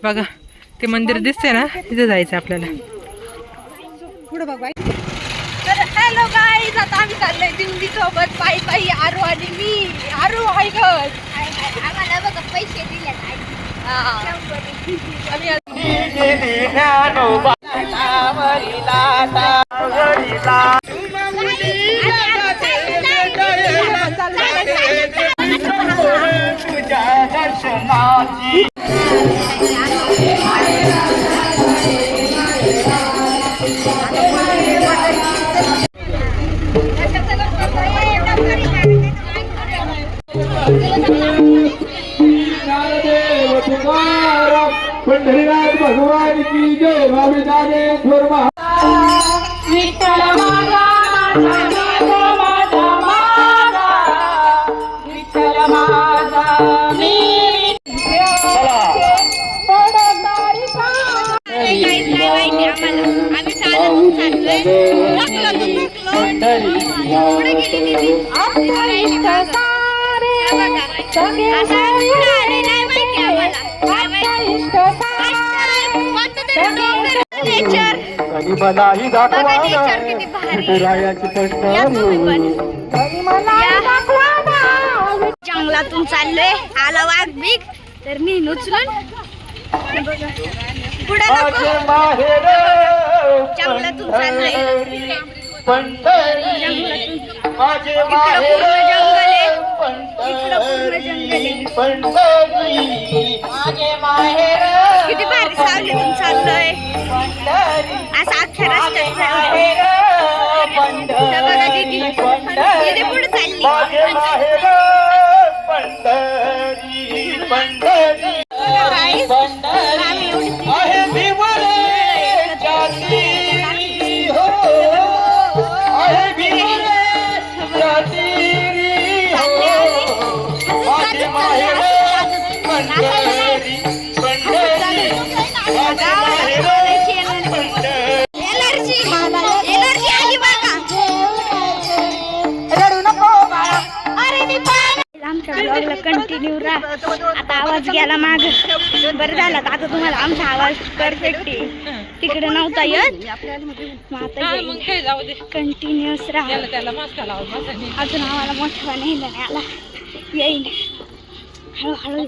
बघा ते मंदिर दिसते ना, तिथे जायचं आपल्याला. पुढे बघ बाई. तर हॅलो गाईज, आता आम्ही चाललोय दिंडी सोबत पायी पायी. आरू आणि मी. आरू हाय ग, आम्हाला बघा पैसे दिले. पंढरीनाथ भगवान की जय. भावी ज्ञानेश्वर विठ्ठल माझा विठ्ठल माझा मलाही दाखवा जंगलातून चाललोय. आला वाघ बिग तर मी उचलून पुढे जंगलातून चाललोय. किती भारी सावलीतून चाललोय. असं अख्ख्या रस्त्यात बघा दीदी दीदी पुढे चालली. कंटिन्यू राहा. आता आवाज गेला माग, बरं झालं. आता तुम्हाला आमचा आवाज परफेक्ट आहे. तिकडे नव्हता येत. कंटिन्युअस राहा. अजून आम्हाला मोठा नेलं नाही आला. येईन हळूहळू.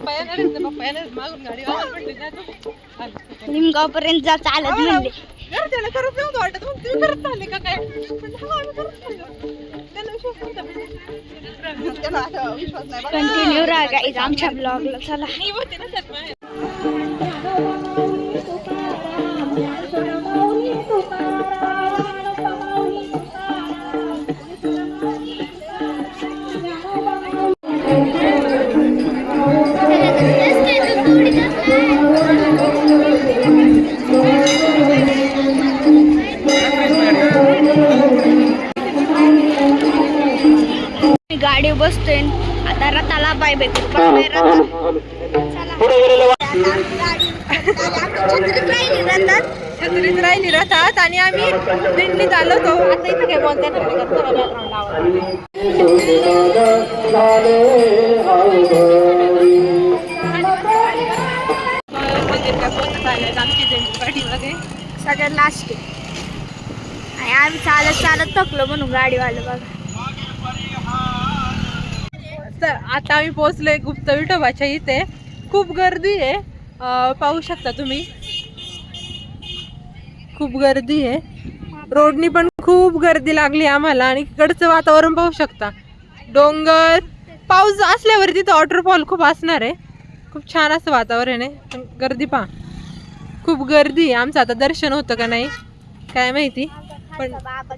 लिमगाव पर्यंत जा चालत म्हणले. कंटिन्यू राहा गाईज आमच्या ब्लॉगला. चला गाडी बसतोय आता. रथाला बाय बाय करू. छत्रीत राहिली रथात आणि आम्ही दिंडीत आलो होतो. आता इथं काय बोलतात आमची दिंडी पाठीमागे सगळ्यात लास्ट. आणि आम्ही चालत चालत थकलो म्हणून गाडीवालं बघा. तर आता आम्ही पोहोचलोय गुप्त विठोबाच्या इथे. खूप गर्दी आहे, पाहू शकता तुम्ही. खूप गर्दी आहे. रोडनी पण खूप गर्दी लागली आम्हाला. आणि इकडचं वातावरण पाहू शकता. डोंगर, पाऊस असल्यावर तिथं वॉटरफॉल खूप असणार आहे. खूप छान असं वातावरण आहे. पण गर्दी पहा, खूप गर्दी आहे. आमचं आता दर्शन होतं का नाही काय माहिती.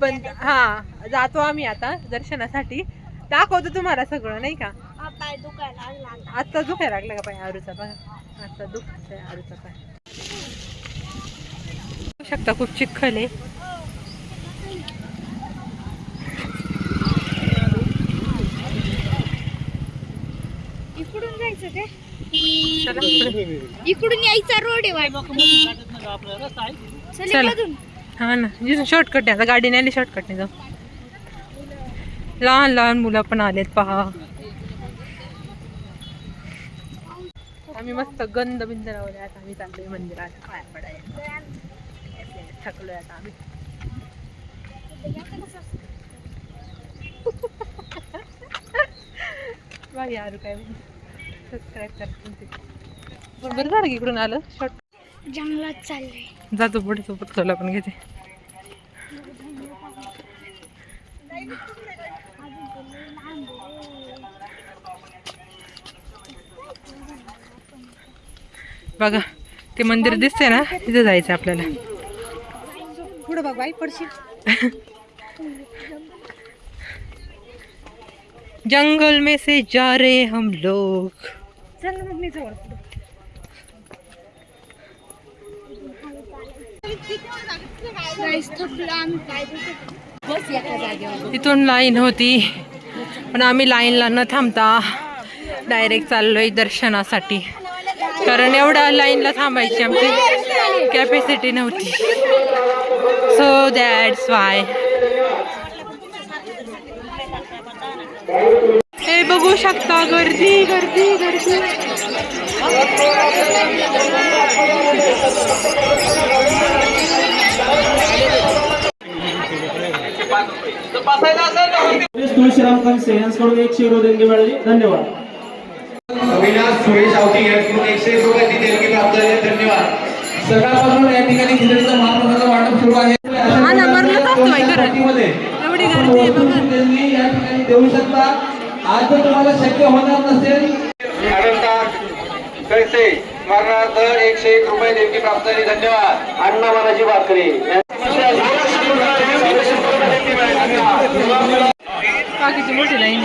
पण हा जातो आम्ही आता दर्शनासाठी. दाखवतो तुम्हाला सगळं नाही का. आता दुखायला लागला का पाय आरूचा. बघा आता दुखतोय आरूचा पाय. बघू शकता खूप चिखल आहे. इकडून जायचं ते. इकडून यायचा रोड आहे. हा ना, जिथून शॉर्टकट आहे. आता गाडीने आली शॉर्टकटने जाऊ. लहान लहान मुलं पण आलेत पहा. आम्ही मस्त गंध बिंद लावले. आता आम्ही चाललोय मंदिरात पाया पडायला. थकलोय आता आम्ही. बघ यार काय सबस्क्राईब करते. बरं झालं की इकडून आलं शॉर्ट. जंगलात चाललंय. जातो पुढे सोबत तुला पण घेते. बघा ते मंदिर दिसते ना, तिथे जायचं आपल्याला. पुढे बघ बाई पडशील. जंगल में से जा रहे हम लोग. चल मग मी जवळ तिथून लाईन होती पण आम्ही लाईनला न थांबता डायरेक्ट चाललोय दर्शनासाठी. कारण एवढ्या लाईनला थांबायची आमची कॅपॅसिटी नव्हती. So that's why. हे बघू शकता गर्दी गर्दी गर्दी. तुळशीराम से यांच्याकडून 100 रुपये देणगी मिळाली. धन्यवाद. अविनाश सुरेश आवटी यांच्याकडून 101 रुपयाची देणगी प्राप्त झाली. धन्यवाद. सकाळपासून या ठिकाणी खिचडीचं महाप्रसादाचं वाटप सुरू आहे. एवढी गर्दी आहे बघा. देणगी या ठिकाणी देऊ शकता. आज जर तुम्हाला शक्य होणार नसेल कैसे स्मरणार्थ 101 रुपये देणगी प्राप्त झाली. धन्यवाद. अण्णा मानाची भाकरी बाकीची मोठी लाईन.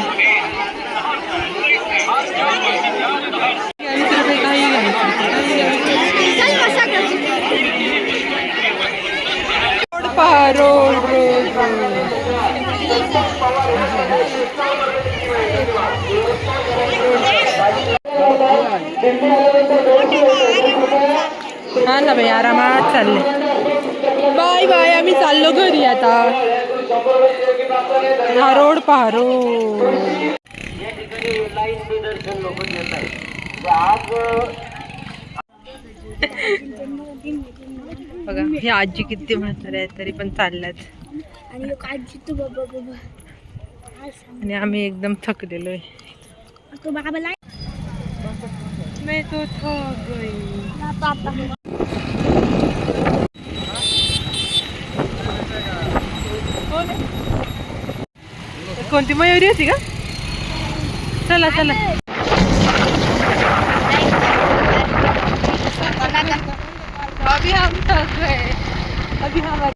काही रोड रोड हा ना बाई आरामात चालले. Bye bye. आम्ही चाललो घरी आता. हा रोड पहा रोड. बघा ही आजी किती म्हातारे आहेत तरी पण चालल्यात. आणि एक आजी तू बाबा बाबा आणि आम्ही एकदम थकलेलो आहे. तो बाबाला मैं तो थक गई. पापा कोणती मयुरी होती का? चला चला. अभी हम थक गए. अभी हमारी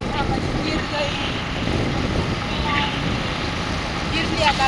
गिर लिया था.